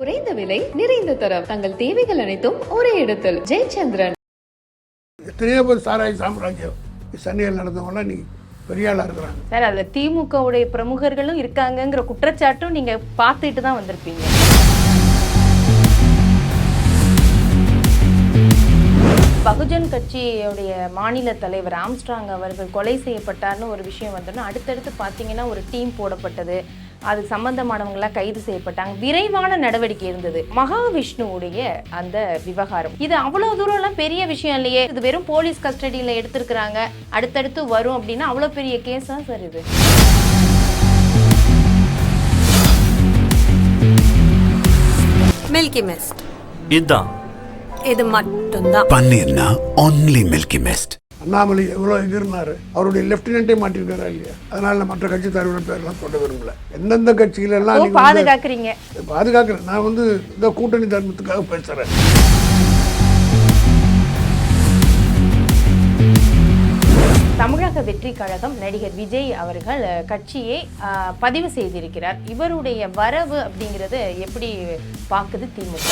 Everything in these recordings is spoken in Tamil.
குறைந்த விலை நிறைந்த தரம் தங்கள் தேவைகள் அனைத்தும் ஒரே இடத்தில் ஜெயச்சந்திரன். எத்தனையோ பேர் சாராய சாம்ராஜ்யம் சென்னையில் நடந்தவங்களாம் நீ பெரிய ஆளாக இருக்கிறாங்க சார். அதில் திமுகவுடைய பிரமுகர்களும் இருக்காங்கங்கிற குற்றச்சாட்டும் நீங்கள் பார்த்துட்டு தான் வந்திருப்பீங்க. பகுஜன் கட்சியுடைய மாநில தலைவர் ஆம்ஸ்ட்ராங் அவர்கள் கொலை செய்யப்பட்டார்னு ஒரு விஷயம் வந்தோன்னா அடுத்தடுத்து பார்த்தீங்கன்னா ஒரு டீம் போடப்பட்டது. அது சம்பந்தமானவங்களாம் கைது செய்யப்பட்டாங்க. விரைவான நடவடிக்கை இருந்தது. மகாவிஷ்ணுவுடைய அந்த விவகாரம் இது அவ்வளோ தூரம்லாம் பெரிய விஷயம் இல்லையே. இது வெறும் போலீஸ் கஸ்டடியில் எடுத்திருக்கிறாங்க, அடுத்தடுத்து வரும் அப்படின்னா அவ்வளோ பெரிய கேஸ் தான் சார் இது. மில்கி மிஸ்ட் இதுதான், இது மட்டும்தான் பன்னீர்னா ஒன்லி மில்கி மிஸ்ட். அண்ணாமலை எவ்வளோ எதிர்னாரு, அவருடைய லெப்டினன்ட்டே மாட்டிருக்காரா இல்லையா? அதனால நான் மற்ற கட்சி தலைவர்கள் பேரெல்லாம் சொல்ல விரும்பல. எந்தெந்த கட்சியிலெல்லாம் பாதுகாக்கிறீங்க பாதுகாக்கிறேன். நான் வந்து இந்த கூட்டணி தர்மத்துக்காக பேசுகிறேன். தமிழக வெற்றி கழகம் நடிகர் விஜய் அவர்கள் கட்சியை பதிவு செய்திருக்கிறார். இவருடைய வரவு அப்படிங்கிறது எப்படி பார்க்குது திமுக?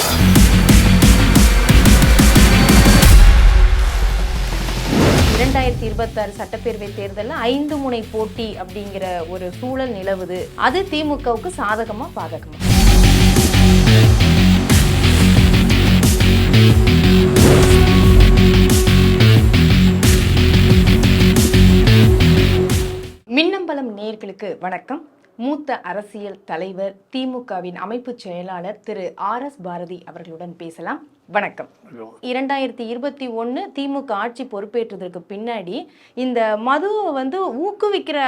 2026 சட்டப்பேரவை தேர்தலில் 5 முனை போட்டி அப்படிங்கிற ஒரு சூழல் நிலவுது. அது திமுகவுக்கு சாதகமா பாதகமா? மின்னம்பலம் நேயர்களுக்கு வணக்கம். மூத்த அரசியல் தலைவர், திமுகவின் அமைப்பு செயலாளர் திரு RS பாரதி அவர்களுடன் பேசலாம். வணக்கம். 2021 திமுக ஆட்சி பொறுப்பேற்றதற்கு பின்னாடி இந்த மதுவை வந்து ஊக்குவிக்கிற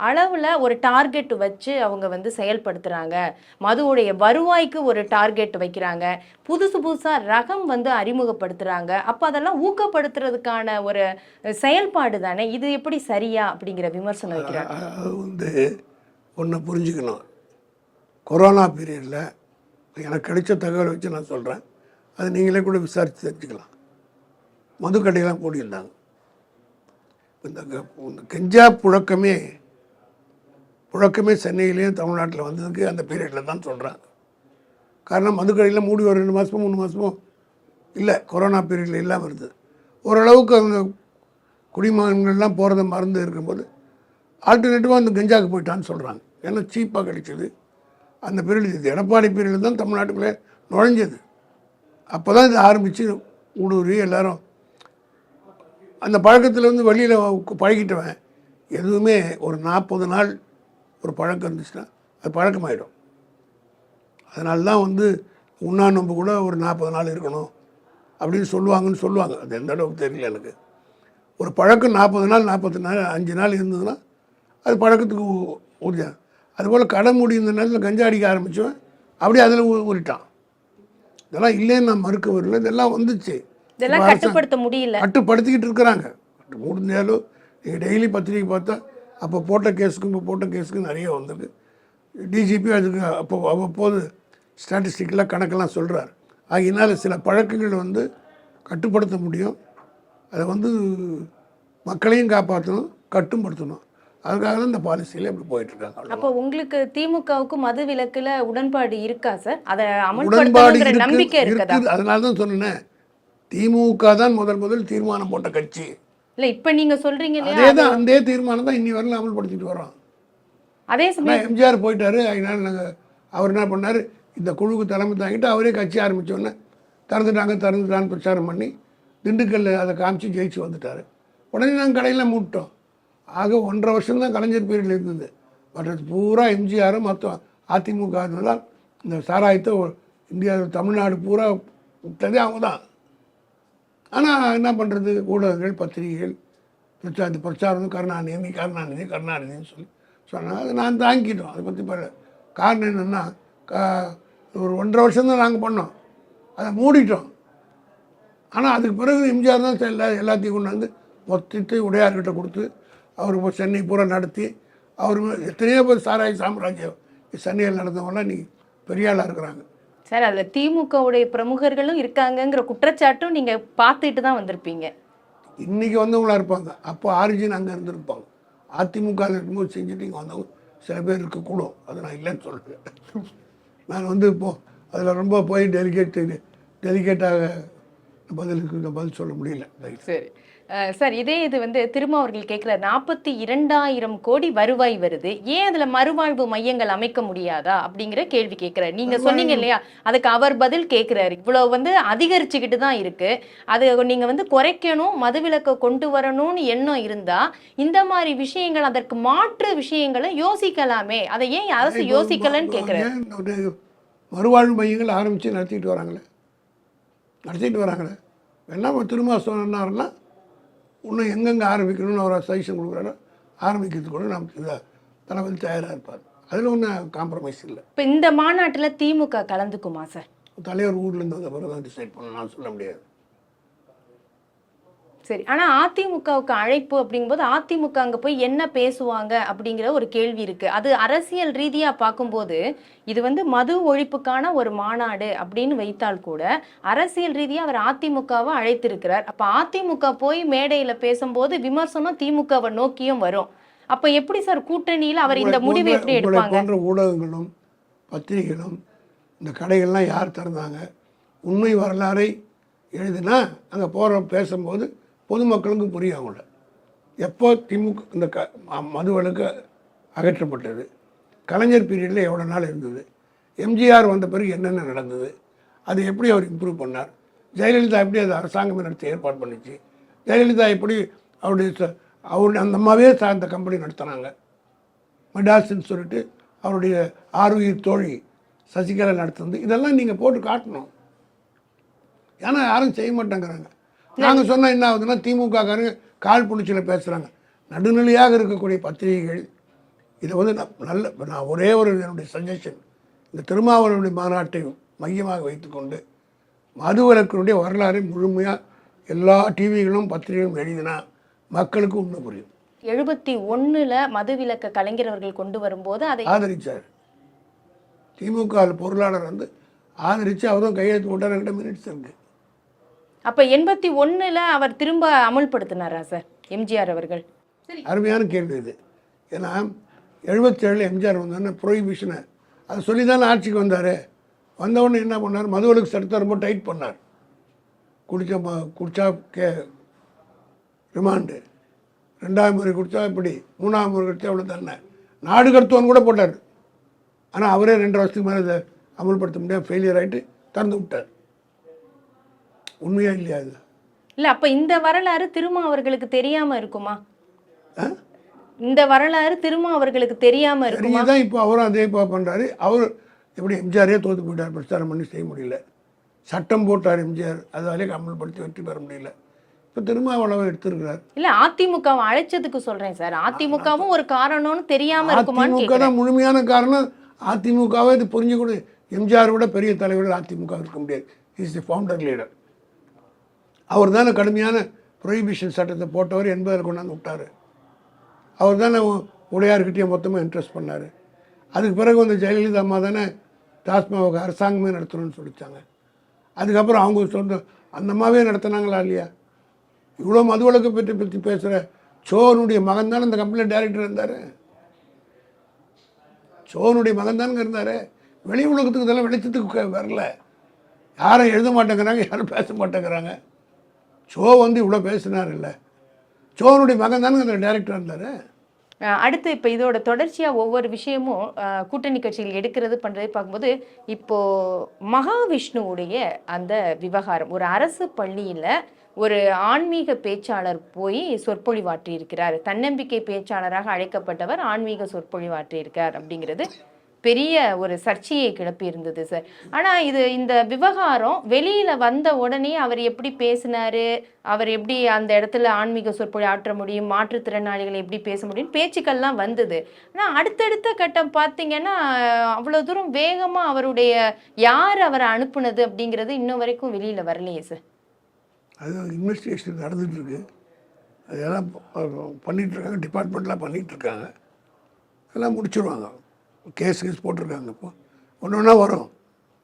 அளவில் ஒரு டார்கெட் வச்சு அவங்க செயல்படுத்துகிறாங்க. மதுவுடைய வருவாய்க்கு ஒரு டார்கெட் வைக்கிறாங்க. புதுசாக ரகம் அறிமுகப்படுத்துகிறாங்க. அப்போ அதெல்லாம் ஊக்கப்படுத்துறதுக்கான ஒரு செயல்பாடு தானே இது. எப்படி சரியா அப்படிங்கிற விமர்சனம் வைக்கிறாங்க. ஒன்று புரிஞ்சுக்கணும். கொரோனா பீரியடில் எனக்கு கிடைச்ச தகவல் வச்சு நான் சொல்கிறேன், அது நீங்களே கூட விசாரித்து தெரிஞ்சுக்கலாம். மதுக்கடையெல்லாம் கூடியிருந்தாங்க. இந்த கஞ்சா புழக்கமே சென்னையிலேயும் தமிழ்நாட்டில் வந்ததுக்கு அந்த பீரியடில் தான் சொல்கிறாங்க. காரணம், மதுக்கடையில் மூடி ஒரு 2 மாதமோ 3 மாதமோ இல்லை, கொரோனா பீரியடில் இல்லாமல் இருந்தது. ஓரளவுக்கு அந்த குடிமகன்கள்லாம் போகிறத மறந்து இருக்கும்போது ஆல்டர்னேட்டிவாக அந்த கஞ்சாவுக்கு போயிட்டான்னு சொல்கிறாங்க. ஏன்னா சீப்பாக கிடைச்சிது. அந்த பீரியட் இது எடப்பாடி பீரியடில் தான் தமிழ்நாட்டுக்குள்ளே நுழைஞ்சது. அப்போ தான் இது ஆரம்பித்து ஊடுருவி எல்லோரும் அந்த பழக்கத்தில் வெளியில் பழகிட்டவன் எதுவுமே ஒரு 40 நாள் ஒரு பழக்கம் இருந்துச்சுன்னா அது பழக்கமாயிடும். அதனால தான் உண்ணா நோன்பு கூட ஒரு 40 நாள் இருக்கணும் அப்படின்னு சொல்லுவாங்க. அது எந்த அளவுக்கு தெரியல எனக்கு. ஒரு பழக்கம் 40 நாள் 45 நாள் இருந்ததுன்னா அது பழக்கத்துக்கு ஊறிதான். அதுபோல் கடை மூடி இந்த நேரத்தில் கஞ்சா அடிக்க ஆரம்பித்தவன் அப்படியே அதில் ஊறிட்டான். இதெல்லாம் இல்லைன்னு நான் மறுக்க வரல. இதெல்லாம் வந்துச்சு, இதெல்லாம் கட்டுப்படுத்த முடியல, கட்டுப்படுத்திக்கிட்டு இருக்கிறாங்க. முடிஞ்சாலும் நீங்கள் டெய்லி பத்திரிக்கை பார்த்தா அப்போ போட்ட கேஸுக்கு நிறைய வந்திருக்கு. டிஜிபி அதுக்கு அவ்வப்போது ஸ்டாட்டிஸ்டிக்கெலாம் கணக்கெல்லாம் சொல்கிறார். ஆகினால சில பழக்கங்கள் கட்டுப்படுத்த முடியும். அதை மக்களையும் காப்பாற்றணும், கட்டுப்படுத்தணும். அதுக்காக தான் இந்த பாலிசியில் இப்படி போயிட்டுருக்காங்க. அப்போ உங்களுக்கு திமுகவுக்கு மது விலக்கில் உடன்பாடு இருக்கா சார்? அதை அமல்படுத்தணுங்கிற நம்பிக்கை இருக்குது. அதனால தான் சொன்னேன், திமுக தான் முதல் தீர்மானம் போட்ட கட்சி. இல்லை, இப்போ நீங்கள் சொல்கிறீங்க இல்லையா, அதே தீர்மானம் தான் இன்னி வரலாம் அமல்படுத்திட்டு வரோம். அதே சமயம் எம்ஜிஆர் போயிட்டாரு. அதனால அவர் என்ன பண்ணார், இந்த குழுவுக்கு தலைமை தாங்கிட்டு அவரே கட்சி ஆரம்பித்தோடனே திறந்துட்டான்னு பிரச்சாரம் பண்ணி திண்டுக்கல்ல அதை காமிச்சு ஜெயிச்சு வந்துட்டார். உடனே நாங்கள் கடையில் மூட்டோம். ஆக 1.5 வருஷம் தான் கலைஞர் பீரியடில் இருந்தது. பட் அது பூரா எம்ஜிஆரும் மொத்தம் அதிமுக தான் இந்த சாராயத்தை இந்தியா தமிழ்நாடு பூரா விட்டதே அவங்க தான். ஆனால் என்ன பண்ணுறது, ஊடகங்கள் பத்திரிகைகள் பிரச்சாரம் கருணாநிதினு சொல்லி சொன்னாங்க. அதை நான் தாங்கிட்டோம். அதை பற்றி காரணம் என்னென்னா, ஒரு 1.5 வருஷம் தான் நாங்கள் பண்ணோம், அதை மூடிட்டோம். ஆனால் அதுக்கு பிறகு எம்ஜிஆர் தான் எல்லாத்தையும் கொண்டு மொத்தத்தை உடையார்கிட்ட கொடுத்து அவர் சென்னை பூரா நடத்தி அவர் எத்தனையோ பேர் சாராய சாம்ராஜ்யம் சென்னையில் நடந்தவங்களாம் நீ பெரிய ஆளாக இருக்கிறாங்க சார். அதில் திமுகவுடைய பிரமுகர்களும் இருக்காங்கங்கிற குற்றச்சாட்டும் நீங்கள் பார்த்துட்டு தான் வந்திருப்பீங்க. இன்றைக்கி வந்தவங்களாக இருப்பாங்க, அப்போ ஆரிஜின் அங்கே இருந்திருப்பாங்க. அதிமுக இருக்கும்போது செஞ்சுட்டு இங்கே வந்தவங்க சில பேர் இருக்கக்கூடும். அது நான் இல்லைன்னு சொல்கிறேன். நான் இப்போது அதில் ரொம்ப போய் டெலிகேட்டாக பதில் சொல்ல முடியல. சரி சார், இதே இது வந்து திருமாவர்கள் கேட்குற 42,000 கோடி வருவாய் வருது, ஏன் அதுல மறுவாழ்வு மையங்கள் அமைக்க முடியாதா அப்படிங்கிற கேள்வி கேட்கிறாரு. நீங்க சொன்னீங்க இல்லையா, அதுக்கு அவர் பதில் கேட்கிறாரு. இவ்வளவு வந்து அதிகரிச்சுக்கிட்டு தான் இருக்கு, அது நீங்க வந்து குறைக்கணும், மதுவிலக்கை கொண்டு வரணும்னு எண்ணம் இருந்தா இந்த மாதிரி விஷயங்கள், அதற்கு மாற்று விஷயங்களை யோசிக்கலாமே, அதை ஏன் அரசு யோசிக்கலன்னு கேட்கிறாரு. மறுவாழ்வு மையங்கள் ஆரம்பித்து நடத்திட்டு வராங்களே. என்ன திரும்ப சொன்னார்னா இன்னும் எங்கெங்கே ஆரம்பிக்கணும்னு அவர் சஜஷன் கொடுக்குறாரு, ஆரம்பிக்கிறதுக்கு கூட நம்ம தளபதி தயாராக இருப்பார். அதில் ஒன்றும் காம்ப்ரமைஸ் இல்லை. இப்போ இந்த மாநாட்டில் திமுக கலந்துக்குமா சார்? தலைவர் ஊர்லேருந்து வந்த பிறகு தான் டிசைட் பண்ணணும், நான் சொல்ல முடியாது. சரி, ஆனால் அதிமுகவுக்கு அழைப்பு அப்படிங்கும்போது அதிமுக அங்கே போய் என்ன பேசுவாங்க அப்படிங்கிற ஒரு கேள்வி இருக்கு. அது அரசியல் ரீதியாக பார்க்கும்போது இது வந்து மது ஒழிப்புக்கான ஒரு மாநாடு அப்படின்னு வைத்தால் கூட அரசியல் ரீதியாக அவர் அதிமுகவை அழைத்திருக்கிறார். அப்போ அதிமுக போய் மேடையில் பேசும்போது விமர்சனம் திமுகவை நோக்கியும் வரும். அப்போ எப்படி சார் கூட்டணியில் அவர் இந்த முடிவை எப்படி எடுப்பாங்க? போன்ற ஊடகங்களும் பத்திரிகைகளும் இந்த கடைகள்லாம் யார் திறந்தாங்க, உண்மை வரலாறை எழுதினா அங்கே போகிற பேசும்போது பொதுமக்களுக்கு புரியும். அவங்கள எப்போ திமுக இந்த மதுவிலக்கு அகற்றப்பட்டது, கலைஞர் பீரியடில் எவ்வளோ நாள் இருந்தது, எம்ஜிஆர் வந்த பிறகு என்னென்ன நடந்தது, அது எப்படி அவர் இம்ப்ரூவ் பண்ணார், ஜெயலலிதா எப்படி அது அரசாங்கமே நடத்தி ஏற்பாடு பண்ணிச்சு, ஜெயலலிதா எப்படி அவருடைய அந்த அம்மாவே அந்த கம்பெனி நடத்துனாங்க, மெடாஸ்ன்னு சொல்லிட்டு அவருடைய ஆர்வீர் தோழி சசிகலா நடத்துனது, இதெல்லாம் நீங்கள் போட்டு காட்டணும். ஏன்னா யாரும் செய்ய மாட்டேங்கிறாங்க. நாங்கள் சொன்னால் என்ன ஆகுதுன்னா திமுககாரங்க கால் புணிச்சில் பேசுகிறாங்க. நடுநிலையாக இருக்கக்கூடிய பத்திரிகைகள் இதை வந்து நான் ஒரே ஒரு என்னுடைய சஜஷன், இந்த திருமாவளவனுடைய மாநாட்டை மையமாக வைத்துக்கொண்டு மதுவிலக்கினுடைய வரலாறை முழுமையாக எல்லா டிவிகளும் பத்திரிகைகளும் எழுதினா மக்களுக்கு உண்மை புரியும். 71ல் மதுவிலக்க கலைஞர் அவர்கள் கொண்டு வரும்போது அதை ஆதரிச்சார். திமுக பொருளாளர் வந்து ஆதரித்து அவரும் கையெழுத்து போட்டார். 2 மினிட்ஸ் இருக்குது. அப்போ 81ல் அவர் திரும்ப அமல்படுத்தினாரா சார் எம்ஜிஆர் அவர்கள்? அருமையான கேள்வி இது. ஏன்னா 77 எம்ஜிஆர் வந்தோடனே ப்ரொஹிபிஷனை அதை சொல்லி தானே ஆட்சிக்கு வந்தார். வந்தவுடனே என்ன பண்ணார், மதுவிலக்கு சட்டத்தை ரொம்ப டைட் பண்ணார். குடித்தா ரிமாண்டு, 2ஆவது முறை குடித்தா இப்படி, 3ஆவது முறை குடித்தா எவ்வளோ தானே, நாடு கடத்துவான்னு கூட போட்டார். ஆனால் அவரே 2 வருஷத்துக்கு மேலே இதை அமல்படுத்த முடியாது, ஃபெயிலியர் ஆகிட்டு திறந்து விட்டார். உண்மையா இல்லையா? அது இல்லை. அப்போ இந்த வரலாறு திருமா அவர்களுக்கு தெரியாமல் இருக்குமா? இந்த வரலாறு திருமா அவர்களுக்கு தெரியாமல் இருக்குமா? தான் இப்போ அவரும் அதே பண்ணுறாரு. அவர் எப்படி எம்ஜிஆரே தோற்று போயிட்டார், பிரச்சாரம் பண்ணி செய்ய முடியல, சட்டம் போட்டார் எம்ஜிஆர், அதாலே அமல்படுத்தி வெற்றி பெற முடியல. இப்போ திருமாவளவன் எடுத்திருக்கிறார். இல்லை, அதிமுகவை அழைச்சதுக்கு சொல்கிறேன் சார், அதிமுகவும் ஒரு காரணம்னு தெரியாமல் இருக்குமான்னு அதிமுக தான் முழுமையான காரணம். அதிமுகவை இது புரிஞ்சுக்கூட எம்ஜிஆர் விட பெரிய தலைவர்கள் அதிமுக இருக்க முடியாது. Is the founder leader. அவர் தானே கடுமையான ப்ரொஹிபிஷன் சட்டத்தை போட்டவர், 80 கொண்டாந்து விட்டார். அவர் தானே உடையார்கிட்டயே மொத்தமாக இன்ட்ரெஸ்ட் பண்ணார். அதுக்கு பிறகு வந்து ஜெயலலிதா அம்மா தானே டாஸ்மாக் அரசாங்கமே நடத்தணும்னு சொல்லிச்சாங்க. அதுக்கப்புறம் அவங்க சொந்த அந்த அம்மாவே நடத்தினாங்களா இல்லையா? இவ்வளோ மதுவிலக்கை பற்றி பேசுகிற சோனுடைய மகன் தானே அந்த கம்பெனியில் டைரக்டர் இருந்தார். சோனுடைய மகன் தானுங்க இருந்தார். வெளி உலகத்துக்கு இதெல்லாம் வெளிச்சத்துக்கு வரல. யாரும் எழுத மாட்டேங்கிறாங்க, யாரும் பேச மாட்டேங்கிறாங்க. சோ வந்து இவ்வளோ பேசினார் இல்லை, சோனுடைய மகன் தானே அந்த டைரக்டர் இருந்தார். அடுத்து இப்போ இதோட தொடர்ச்சியாக ஒவ்வொரு விஷயமும் கூட்டணி கட்சிகள் எடுக்கிறது பண்ணுறது பார்க்கும்போது, இப்போது மகாவிஷ்ணுவுடைய அந்த விவகாரம், ஒரு அரசு பள்ளியில் ஒரு ஆன்மீக பேச்சாளர் போய் சொற்பொழிவாற்றி இருக்கிறார், தன்னம்பிக்கை பேச்சாளராக அழைக்கப்பட்டவர் ஆன்மீக சொற்பொழிவாற்றி இருக்கார் அப்படிங்கிறது பெரிய ஒரு சர்ச்சையை கிளப்பி இருந்தது சார். ஆனால் இந்த விவகாரம் வெளியில் வந்த உடனே அவர் எப்படி பேசினார், அவர் எப்படி அந்த இடத்துல ஆன்மீக சொற்பொழி ஆற்ற முடியும், மாற்றுத்திறனாளிகளை எப்படி பேச முடியும், பேச்சுக்கள்லாம் வந்தது. ஆனால் அடுத்தடுத்த கட்டம் பார்த்தீங்கன்னா அவ்வளோ தூரம் வேகமாக அவருடைய யார் அவரை அனுப்புனது அப்படிங்கிறது இன்னும் வரைக்கும் வெளியில் வரலையே சார். அது இன்வெஸ்டிகேஷன் நடந்துகிட்ருக்கு, அதெல்லாம் பண்ணிகிட்ருக்காங்க, டிபார்ட்மெண்ட்லாம் பண்ணிகிட்ருக்காங்க, அதெல்லாம் முடிச்சுடுவாங்க. கேஸ் போட்டிருக்காங்க. இப்போ ஒன்று ஒன்றா வரும்.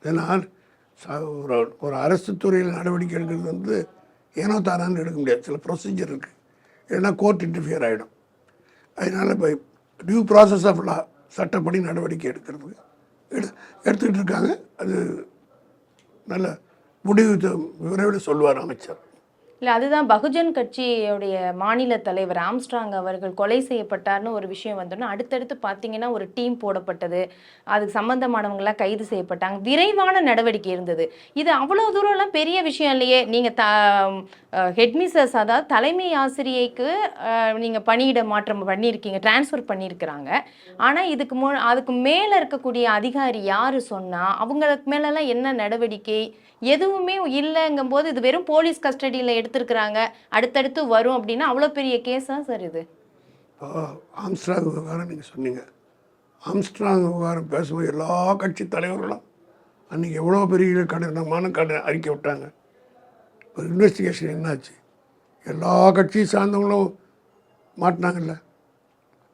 ஏன்னா ஒரு அரசு துறையில் நடவடிக்கை எடுக்கிறது வந்து ஏனோ தானான்னு எடுக்க முடியாது, சில ப்ரொசீஜர் இருக்குது, இல்லைன்னா கோர்ட் இன்டர்ஃபியர் ஆகிடும். அதனால் இப்போ டியூ ப்ராசஸ் ஆஃப் லா, சட்டப்படி நடவடிக்கை எடுக்கிறதுக்கு எடுத்துக்கிட்டு இருக்காங்க. அது நல்ல முடிவு விரைவில் சொல்லுவார் அமைச்சர். இல்லை, அதுதான் பகுஜன் கட்சியுடைய மாநில தலைவர் ஆம்ஸ்ட்ராங் அவர்கள் கொலை செய்யப்பட்டார்னு ஒரு விஷயம் வந்தோன்னா அடுத்தடுத்து பார்த்தீங்கன்னா ஒரு டீம் போடப்பட்டது, அதுக்கு சம்பந்தமானவங்களாம் கைது செய்யப்பட்டாங்க, விரைவான நடவடிக்கை இருந்தது. இது அவ்வளோ தூரம்லாம் பெரிய விஷயம் இல்லையே. நீங்கள் ஹெட்மிஸ்டர்ஸ், அதாவது தலைமை ஆசிரியைக்கு நீங்கள் பணியிட மாற்றம் பண்ணியிருக்கீங்க, டிரான்ஸ்ஃபர் பண்ணியிருக்கிறாங்க. ஆனால் அதுக்கு மேலே இருக்கக்கூடிய அதிகாரி யார் சொன்னால் அவங்களுக்கு மேலெல்லாம் என்ன நடவடிக்கை எதுவுமே இல்லைங்கும் போது இது வெறும் போலீஸ் கஸ்டடியில் எடுத்திருக்கிறாங்க, அடுத்தடுத்து வரும் அப்படின்னா அவ்வளோ பெரிய கேஸா சார் இது? ஆம்ஸ்ட்ராங் விவகாரம் நீங்கள் சொன்னீங்க. ஆம்ஸ்ட்ராங் விவகாரம் பேசும்போது எல்லா கட்சி தலைவர்களும் அன்றைக்கி எவ்வளோ பெரிய கடினமான அறிக்கை விட்டாங்க. இப்போ இன்வெஸ்டிகேஷன் என்னாச்சு? எல்லா கட்சியும் சார்ந்தவங்களும் மாட்டினாங்கல்ல.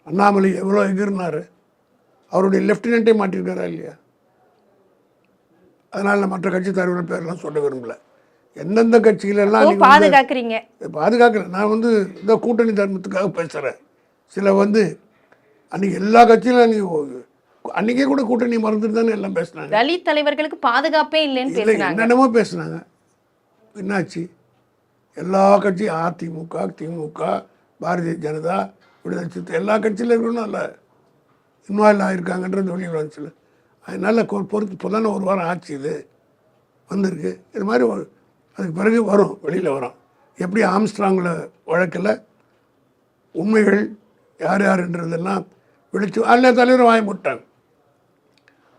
அண்ணாமலை எவ்வளோ எகிர்னார், அவருடைய லெஃப்டினண்ட்டே மாட்டியிருக்காரா இல்லையா? அதனால் நான் மற்ற கட்சி தலைவர்கள் பேரெல்லாம் சொல்ல விரும்பல. எந்தெந்த கட்சிகளெல்லாம் பாதுகாக்கிறீங்க? பாதுகாக்கிறேன். நான் இந்த கூட்டணி தர்மத்துக்காக பேசுகிறேன். சில அன்றைக்கி எல்லா கட்சியிலும் அன்றைக்கே கூட கூட்டணி மறந்துட்டு தானே எல்லாம் பேசினாங்க. தலித் தலைவர்களுக்கு பாதுகாப்பே இல்லைன்னு பேசுனாங்க, என்னென்னமோ பேசுனாங்க. என்னாச்சு? எல்லா கட்சியும் அதிமுக, திமுக, பாரதிய ஜனதா, விடுதலை சிறுத்தை எல்லா கட்சியில் இருக்கணும் இல்லை இன்வால்வ் ஆகிருக்காங்கன்றது வெளியில் வந்துச்சுல. அதனால் பொறுத்து இப்போ தானே ஒரு வாரம் ஆச்சு இது வந்திருக்கு. இது மாதிரி அதுக்கு பிறகு வரும், வெளியில் வரும். எப்படி ஆம்ஸ்ட்ராங்கில் வழக்கில் உண்மைகள் யார் யாருன்றதெல்லாம் விழிச்சு அல்ல தலைவரும் வாங்கி போட்டாங்க.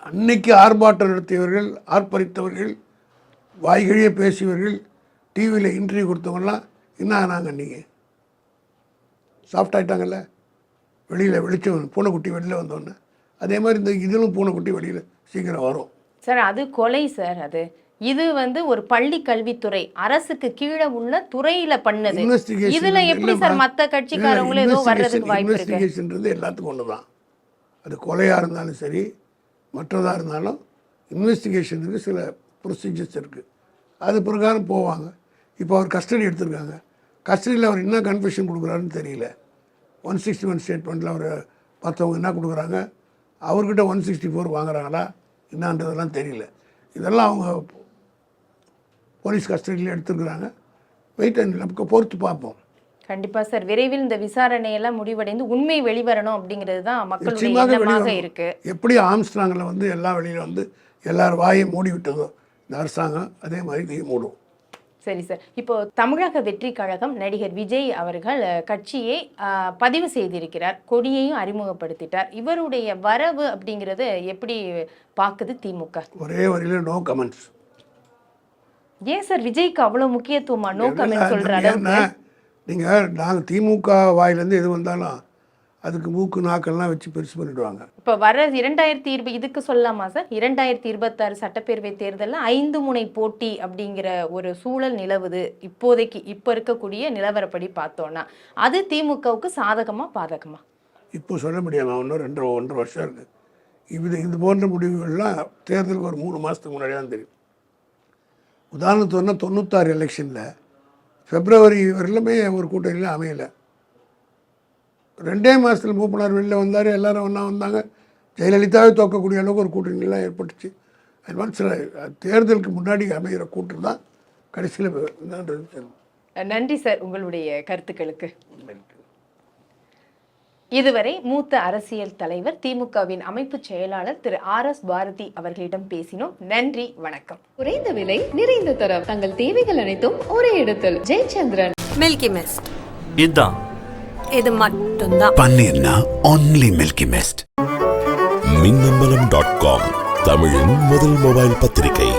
அன்னைக்கு ஆர்ப்பாட்டம் நடத்தியவர்கள், ஆர்ப்பரித்தவர்கள், வாய்கழியே பேசியவர்கள், டிவியில் இன்டர்வியூ கொடுத்தவங்கலாம் என்ன ஆனாங்க? அன்றைக்கி சாஃப்ட் ஆகிட்டாங்கல்ல. வெளியில் வெளிச்சம் பூனைக்குட்டி வெளியில் வந்தோன்னே அதே மாதிரி இந்த இதிலும் பூனைக்குட்டி வெளியில் சீக்கிரம் வரும் சார். அது கொலை சார். இது ஒரு பள்ளி கல்வித்துறை அரசுக்கு கீழே உள்ள துறையில பண்ணது. இதுல எப்படி சார் மற்ற கட்சிக்காரங்களும் ஏதோ வர்றதுக்கு வாய்ப்பு இருக்கு? இன்வெஸ்டிகேஷன்ன்றது எல்லாத்துக்கும் ஒன்று தான். அது கொலையாக இருந்தாலும் சரி, மற்றதாக இருந்தாலும் இன்வெஸ்டிகேஷனுக்கு சில ப்ரொசீஜர்ஸ் இருக்குது. அது பிரகாரம் போவாங்க. இப்போ அவர் கஸ்டடி எடுத்திருக்காங்க. கஸ்டடியில் அவர் என்ன கன்ஃபெஷன் கொடுக்குறாருன்னு தெரியல. 161 ஸ்டேட்மெண்ட்டில் அவர் மற்றவங்க என்ன கொடுக்குறாங்க, அவர்கிட்ட 164 வாங்குறாங்களா என்னான்றதெல்லாம் தெரியல. இதெல்லாம் அவங்க போலீஸ் கஸ்டடியில் எடுத்துருக்குறாங்க. வெயிட் அண்ட் பொறுத்து பார்ப்போம். கண்டிப்பாக சார், விரைவில் இந்த விசாரணையெல்லாம் முடிவடைந்து உண்மை வெளிவரணும் அப்படிங்கிறது தான் மக்களுடைய எண்ணமாக இருக்கு. எப்படி ஆம்ஸ்ட்ராங்கில் எல்லாம் வெளியில் எல்லாரும் வாயை மூடி விட்டதோ இந்த அரசாங்கம், அதே மாதிரி இதையும் மூடும். சரி சார், இப்போ தமிழக வெற்றி கழகம் நடிகர் விஜய் அவர்கள் கட்சியை பதிவு செய்திருக்கிறார், கொடியையும் அறிமுகப்படுத்திட்டார். இவருடைய வரவு அப்படிங்கிறது எப்படி பார்க்குது திமுக? ஒரே வரியில் நோ கமெண்ட்ஸ். ஏன் சார் விஜய்க்கு அவ்வளோ முக்கியத்துவமா நோ கமெண்ட் சொல்கிறாரு? நீங்கள் நாங்கள் திமுக வாயிலேருந்து எது வந்தாலும் அதுக்கு மூக்கு நாக்கெல்லாம் வச்சு பெருசு பண்ணிடுவாங்க. இப்போ வர 2020 இதுக்கு சொல்லலாமா சார்? 2026 சட்டப்பேரவை தேர்தலில் 5 முனை போட்டி அப்படிங்கிற ஒரு சூழல் நிலவுது இப்போதைக்கு. இப்போ இருக்கக்கூடிய நிலவரப்படி பார்த்தோன்னா அது திமுகவுக்கு சாதகமா பாதகமா? இப்போ சொல்ல முடியாமல் இன்னும் 1.5 வருஷம் இருக்குது. இது போன்ற முடிவுகள்லாம் தேர்தலுக்கு ஒரு 3 மாதத்துக்கு முன்னாடி தான் தெரியும். உதாரணத்துக்கு 96 எலெக்ஷனில் பிப்ரவரி வரலுமே ஒரு கூட்டணியில் அமையலை. 2 மாதத்தில் மூப்பனார் வெளியில் வந்தார், எல்லோரும் ஒன்றா வந்தாங்க. ஜெயலலிதாவே தோக்கக்கூடிய அளவுக்கு ஒரு கூட்டணிலாம் ஏற்பட்டுச்சு. அது சில தேர்தலுக்கு முன்னாடி அமைகிற கூட்டம் தான் கடைசியில் என்னன்றது. நன்றி சார் உங்களுடைய கருத்துக்களுக்கு. இதுவரை மூத்த அரசியல் தலைவர் திமுகவின் அமைப்பு செயலாளர் திரு RS பாரதி அவர்களிடம் பேசினோம். நன்றி, வணக்கம். குறைந்த விலை, நிறைந்த தரம், தங்கள் தேவைகள் அனைத்தும் ஒரே இடத்தில். Jayachandran milky mist. இதுதான், இது மட்டும்தான். பன்னீர்னா only மில்கி மிஸ்ட். மின்னம்பலம்.com தமிழின் முதல் மொபைல் பத்திரிகை.